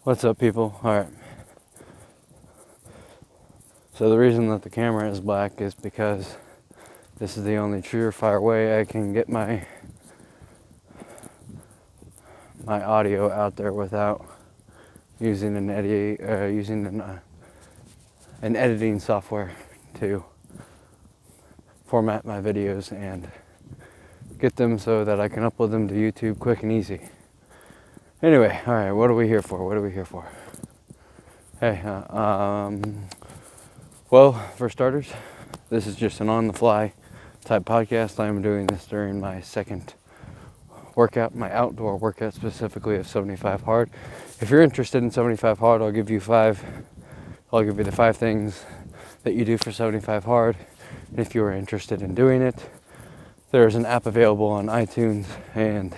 What's up, people? Alright. So the reason that the camera is black is because this is the only surefire way I can get my audio out there without using an editing software to format my videos and get them so that I can upload them to YouTube quick and easy. Anyway, alright, what are we here for? Hey, well, for starters, this is just an on-the-fly type podcast. I am doing this during my second workout, my outdoor workout specifically of 75 hard. If you're interested in 75 hard, I'll give you the 5 things that you do for 75 hard. And if you are interested in doing it, there's an app available on iTunes and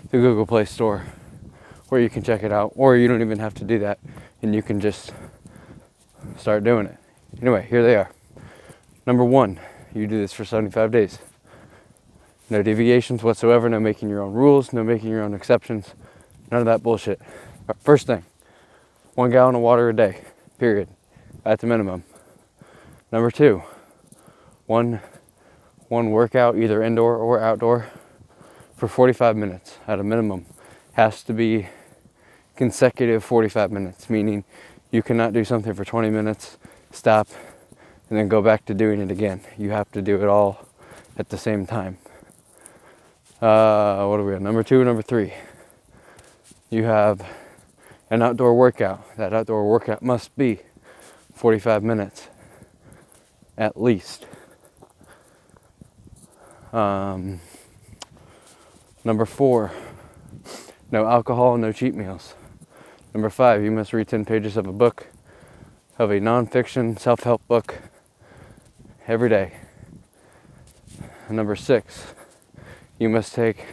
the Google Play Store where you can check it out, or you don't even have to do that and you can just start doing it. Anyway, here they are. Number 1, you do this for 75 days. No deviations whatsoever, no making your own rules, no making your own exceptions, none of that bullshit. First thing, 1 gallon of water a day, period, at the minimum. Number 2, one workout, either indoor or outdoor, for 45 minutes at a minimum. Has to be consecutive 45 minutes, meaning you cannot do something for 20 minutes, stop, and then go back to doing it again. You have to do it all at the same time. What are we on? Number 2, number 3. You have an outdoor workout. That outdoor workout must be 45 minutes at least. Number 4, no alcohol, no cheat meals. Number 5, you must read 10 pages of a book, of a nonfiction self-help book every day. And number 6, you must take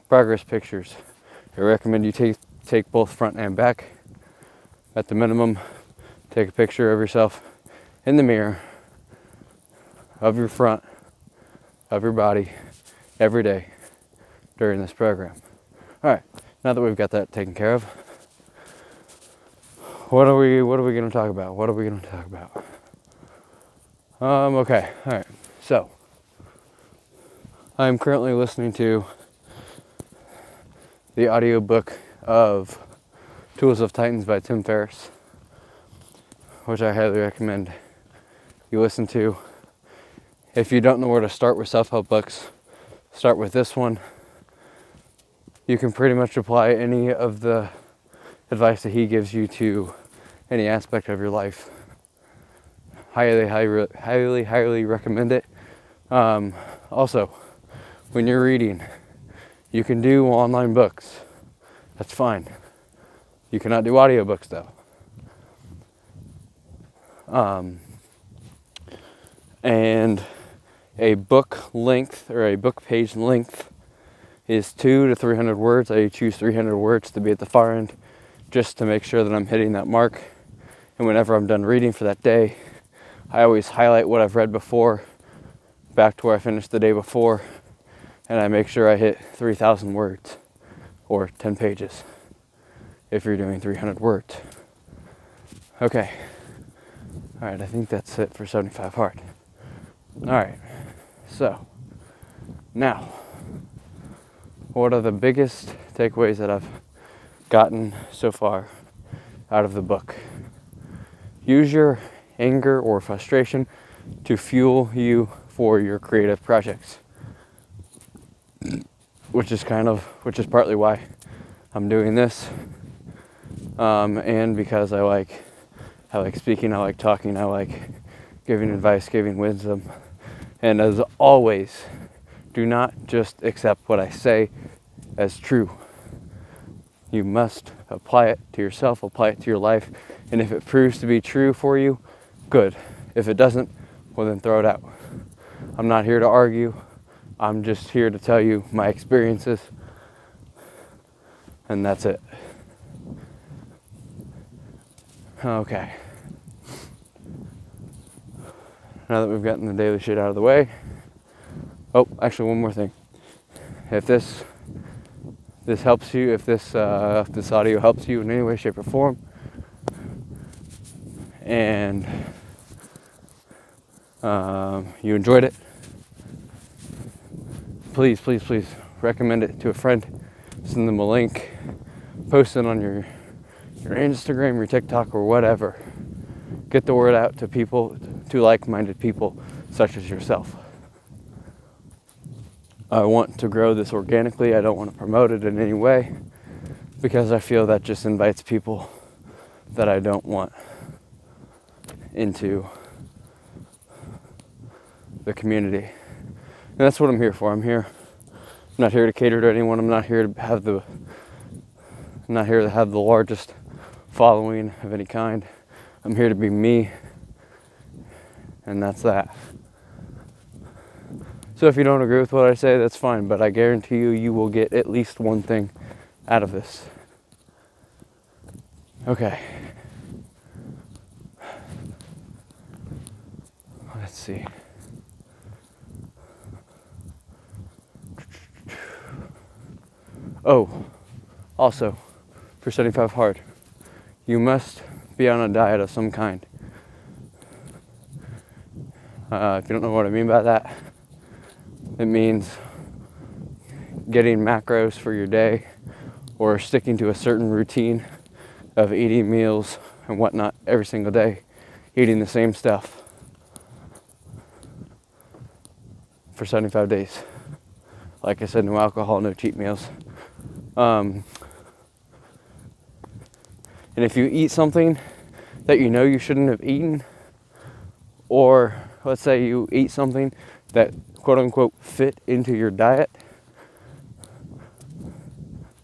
progress pictures. I recommend you take both front and back. At the minimum, take a picture of yourself in the mirror, of your front, of your body, every day during this program. All right, now that we've got that taken care of, what are we going to talk about? Okay, all right. So, I'm currently listening to the audiobook of Tools of Titans by Tim Ferriss, which I highly recommend you listen to. If you don't know where to start with self-help books, start with this one. You can pretty much apply any of the advice that he gives you to any aspect of your life. Highly recommend it. Also, when you're reading, you can do online books. That's fine. You cannot do audiobooks though. And a book length or a book page length is 200 to 300 words. I choose 300 words to be at the far end just to make sure that I'm hitting that mark. And whenever I'm done reading for that day, I always highlight what I've read before back to where I finished the day before, and I make sure I hit 3,000 words or 10 pages if you're doing 300 words. Okay. All right, I think that's it for 75 hard. All right. So, now, what are the biggest takeaways that I've gotten so far out of the book? Use your anger or frustration to fuel you for your creative projects, which is partly why I'm doing this, and because I like speaking, I like talking, I like giving advice, giving wisdom. And as always, do not just accept what I say as true. You must apply it to yourself, apply it to your life, and if it proves to be true for you, good. If it doesn't, well then throw it out. I'm not here to argue. I'm just here to tell you my experiences, and that's it. Okay. Now that we've gotten the daily shit out of the way. Oh, actually one more thing. If this this helps you, if this audio helps you in any way, shape, or form, and you enjoyed it, please recommend it to a friend. Send them a link. Post it on your Instagram, your TikTok, or whatever. Get the word out to people, to like-minded people such as yourself. I want to grow this organically. I don't want to promote it in any way because I feel that just invites people that I don't want into the community. And that's what I'm here for. I'm not here to cater to anyone. I'm not here to have the largest following of any kind. I'm here to be me, and that's that. So if you don't agree with what I say, that's fine, but I guarantee you will get at least one thing out of this. Okay. Let's see. Oh, also, for 75 hard, you must be on a diet of some kind. If you don't know what I mean by that, it means getting macros for your day or sticking to a certain routine of eating meals and whatnot every single day, eating the same stuff for 75 days. Like I said, no alcohol, no cheat meals. And if you eat something that you know you shouldn't have eaten, or let's say you eat something that quote unquote fit into your diet,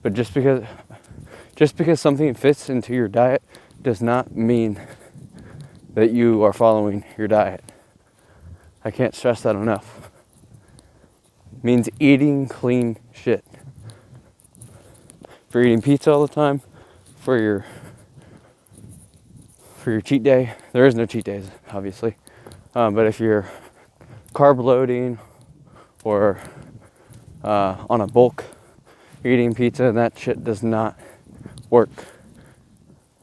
but just because something fits into your diet does not mean that you are following your diet. I can't stress that enough. It means eating clean shit. If you're eating pizza all the time for your cheat day, there is no cheat days, obviously. But if you're carb loading or on a bulk eating pizza, that shit does not work.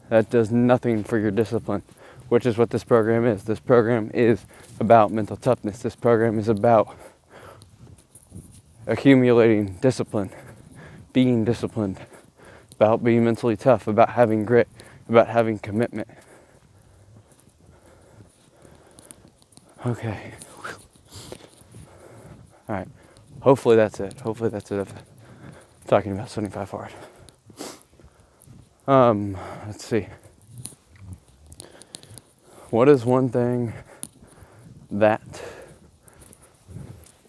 That does nothing for your discipline, which is what this program is. This program is about mental toughness. This program is about accumulating discipline, being disciplined, about being mentally tough, about having grit, about having commitment. Okay. All right. Hopefully that's it. Of talking about 75 hard. Let's see. What is one thing that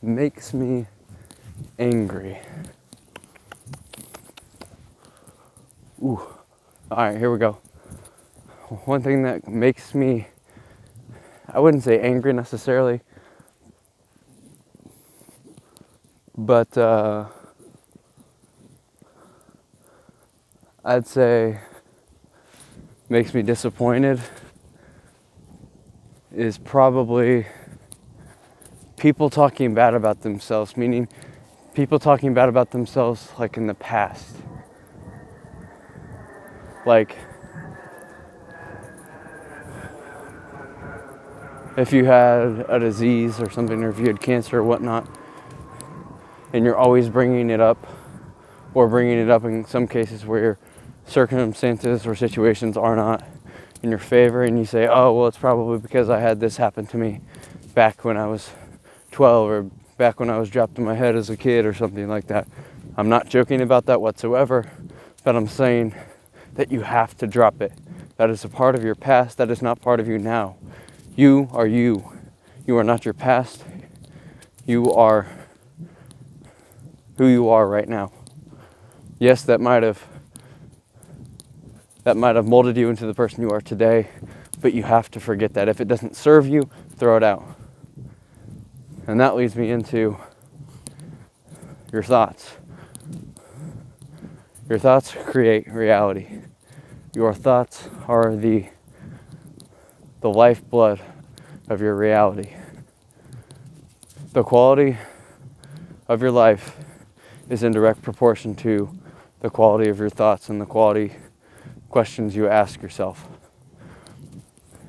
makes me angry? Ooh. All right, here we go. One thing that makes me, I wouldn't say angry necessarily, but I'd say makes me disappointed is probably people talking bad about themselves, meaning people talking bad about themselves like in the past. Like, if you had a disease or something, or if you had cancer or whatnot, and you're always bringing it up, or bringing it up in some cases where your circumstances or situations are not in your favor, and you say, oh, well, it's probably because I had this happen to me back when I was 12, or back when I was dropped on my head as a kid, or something like that. I'm not joking about that whatsoever, but I'm saying that you have to drop it. That is a part of your past. That is not part of you now. You are you. You are not your past. You are who you are right now. Yes, that might have molded you into the person you are today, but you have to forget that. If it doesn't serve you, throw it out. And that leads me into your thoughts. Your thoughts create reality. Your thoughts are the lifeblood of your reality. The quality of your life is in direct proportion to the quality of your thoughts and the quality questions you ask yourself.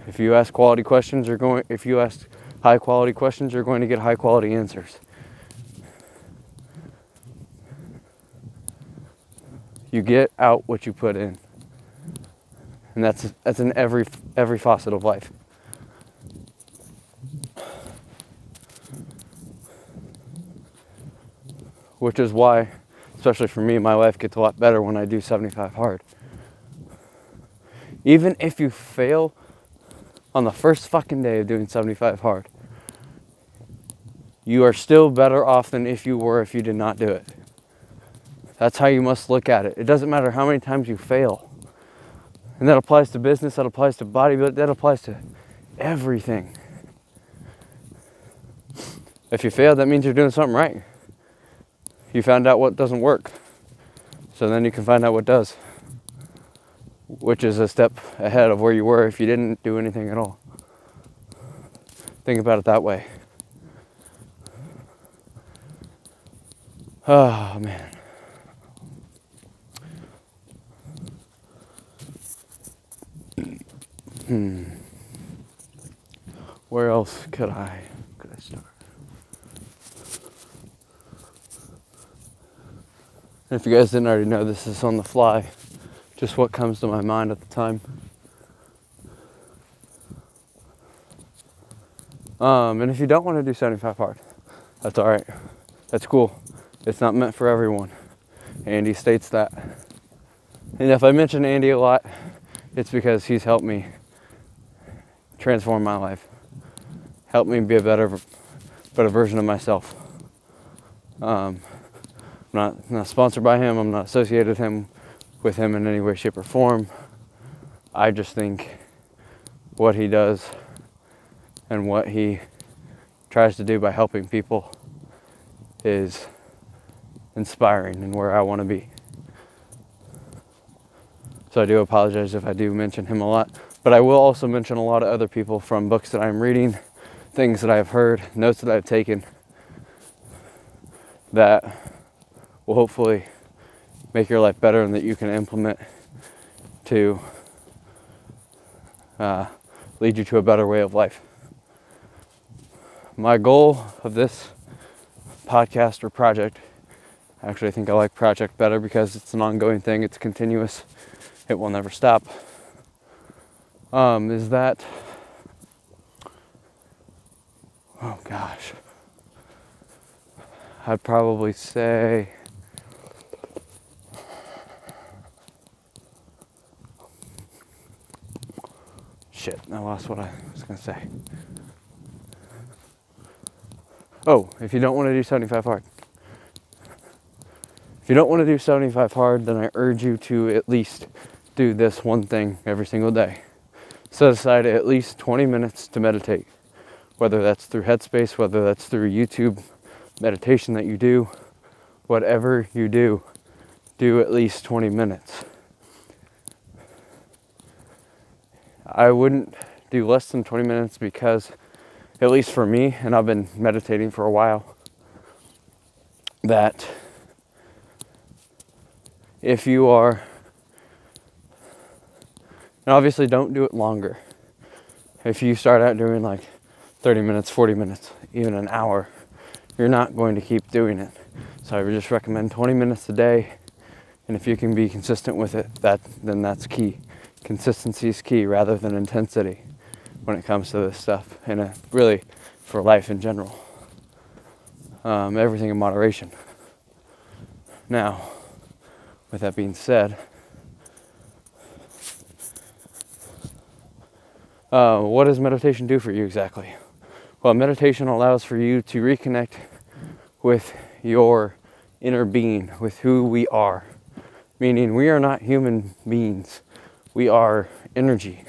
If you ask quality questions, if you ask high quality questions, you're going to get high quality answers. You get out what you put in. And that's in every facet of life. Which is why, especially for me, my life gets a lot better when I do 75 hard. Even if you fail on the first fucking day of doing 75 hard, you are still better off than if you did not do it. That's how you must look at it. It doesn't matter how many times you fail. And that applies to business, that applies to bodybuilding, that applies to everything. If you fail, that means you're doing something right. You found out what doesn't work. So then you can find out what does. Which is a step ahead of where you were if you didn't do anything at all. Think about it that way. Oh, man. Where else could I start? And if you guys didn't already know, this is on the fly. Just what comes to my mind at the time. And if you don't want to do 75 hard, that's all right. That's cool. It's not meant for everyone. Andy states that. And if I mention Andy a lot, it's because he's helped me transform my life. Helped me be a better version of myself. I'm not sponsored by him. I'm not associated with him in any way, shape, or form. I just think what he does and what he tries to do by helping people is inspiring and where I want to be. So I do apologize if I do mention him a lot, but I will also mention a lot of other people from books that I'm reading, things that I've heard, notes that I've taken that will hopefully make your life better and that you can implement to lead you to a better way of life. My goal of this podcast or project, actually I think I like project better because it's an ongoing thing, it's continuous, it will never stop, is that, oh gosh, I'd probably say shit, I lost what I was going to say. Oh, if you don't want to do 75 hard. If you don't want to do 75 hard, then I urge you to at least do this one thing every single day. Set aside at least 20 minutes to meditate. Whether that's through Headspace, whether that's through YouTube meditation that you do, whatever you do at least 20 minutes. I wouldn't do less than 20 minutes because, at least for me, and I've been meditating for a while, that if you are, and obviously don't do it longer. If you start out doing like 30 minutes, 40 minutes, even an hour, you're not going to keep doing it. So I would just recommend 20 minutes a day. And if you can be consistent with it, then that's key. Consistency is key rather than intensity when it comes to this stuff. And really for life in general. Everything in moderation. Now, with that being said, what does meditation do for you exactly? Well, meditation allows for you to reconnect with your inner being, with who we are. Meaning we are not human beings. We are energy.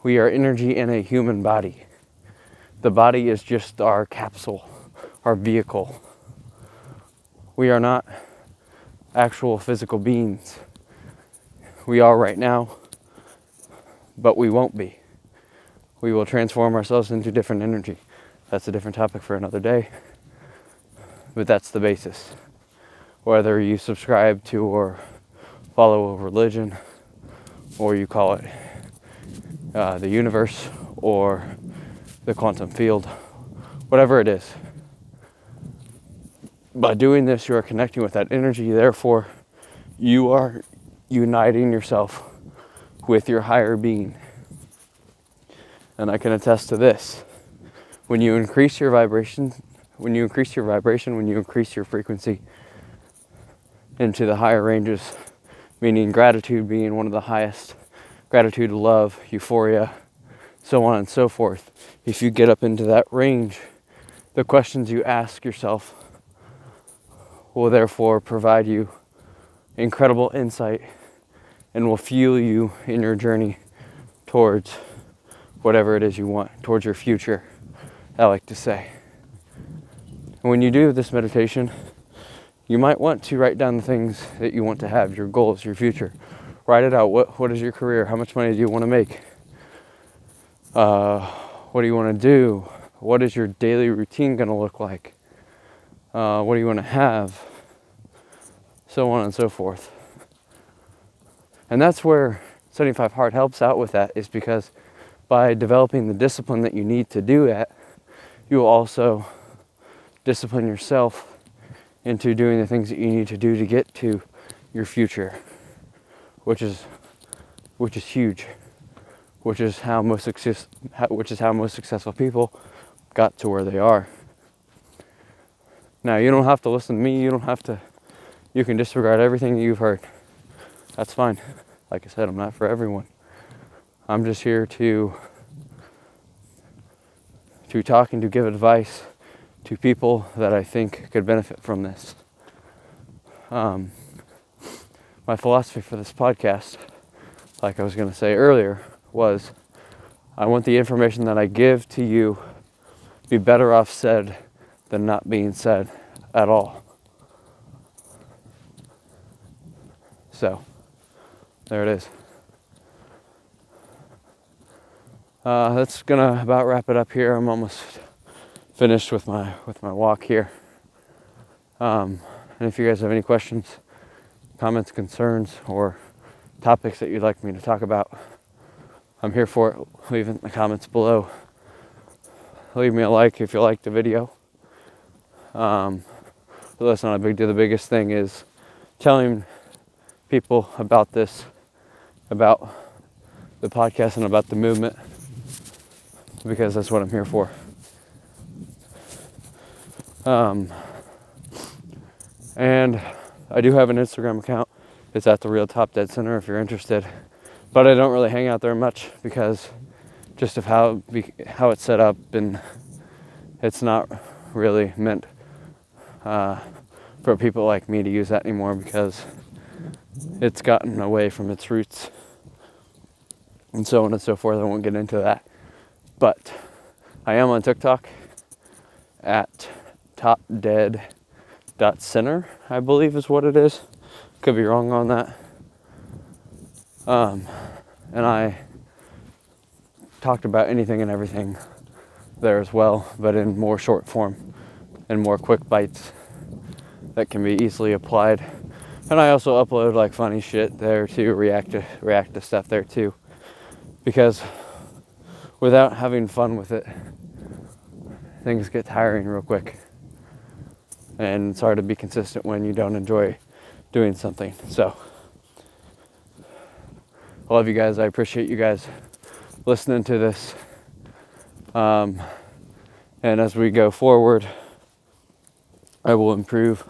We are energy in a human body. The body is just our capsule, our vehicle. We are not actual physical beings. We are right now, but we won't be. We will transform ourselves into different energy. That's a different topic for another day, but that's the basis. whether you subscribe to or follow a religion, or you call it the universe or the quantum field, whatever it is. By doing this, you are connecting with that energy. Therefore, you are uniting yourself with your higher being. And I can attest to this. When you increase your vibration, when you increase your frequency into the higher ranges, meaning gratitude being one of the highest, gratitude, love, euphoria, so on and so forth. If you get up into that range, the questions you ask yourself will therefore provide you incredible insight and will fuel you in your journey towards whatever it is you want, towards your future, I like to say. And when you do this meditation, you might want to write down the things that you want to have, your goals, your future. Write it out. What is your career? How much money do you want to make? What do you want to do? What is your daily routine going to look like? What do you want to have? So on and so forth. And that's where 75 Hard helps out with that, is because by developing the discipline that you need to do that, you will also discipline yourself into doing the things that you need to do to get to your future, which is huge, which is how most successful people got to where they are. Now, you don't have to listen to me. You can disregard everything that you've heard. That's fine. Like I said, I'm not for everyone. I'm just here to talk and to give advice to people that I think could benefit from this. My philosophy for this podcast, like I was going to say earlier, was I want the information that I give to you be better off said than not being said at all. So, there it is. That's gonna about wrap it up here. I'm almost finished with my walk here. And if you guys have any questions, comments, concerns, or topics that you'd like me to talk about, I'm here for it. Leave it in the comments below. Leave me a like if you liked the video. But that's not a big deal. The biggest thing is telling people about this, about the podcast and about the movement, because that's what I'm here for. And I do have an Instagram account. It's at The Real Top Dead Center if you're interested. But I don't really hang out there much because just of how it's set up, and it's not really meant for people like me to use that anymore because it's gotten away from its roots and so on and so forth. I won't get into that. But I am on TikTok at topdead.center, I believe is what it is. Could be wrong on that. And I talked about anything and everything there as well, but in more short form and more quick bites that can be easily applied. And I also upload like funny shit there too, react to stuff there too, because without having fun with it, things get tiring real quick, and it's hard to be consistent when you don't enjoy doing something. So I love you guys. I appreciate you guys listening to this. And as we go forward, I will improve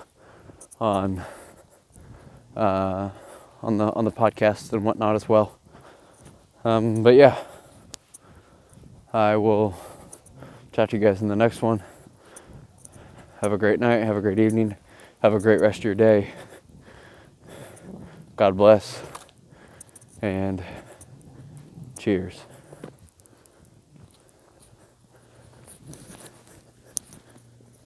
on the podcast and whatnot as well. But yeah, I will chat to you guys in the next one. Have a great night. Have a great evening. Have a great rest of your day. God bless. And cheers.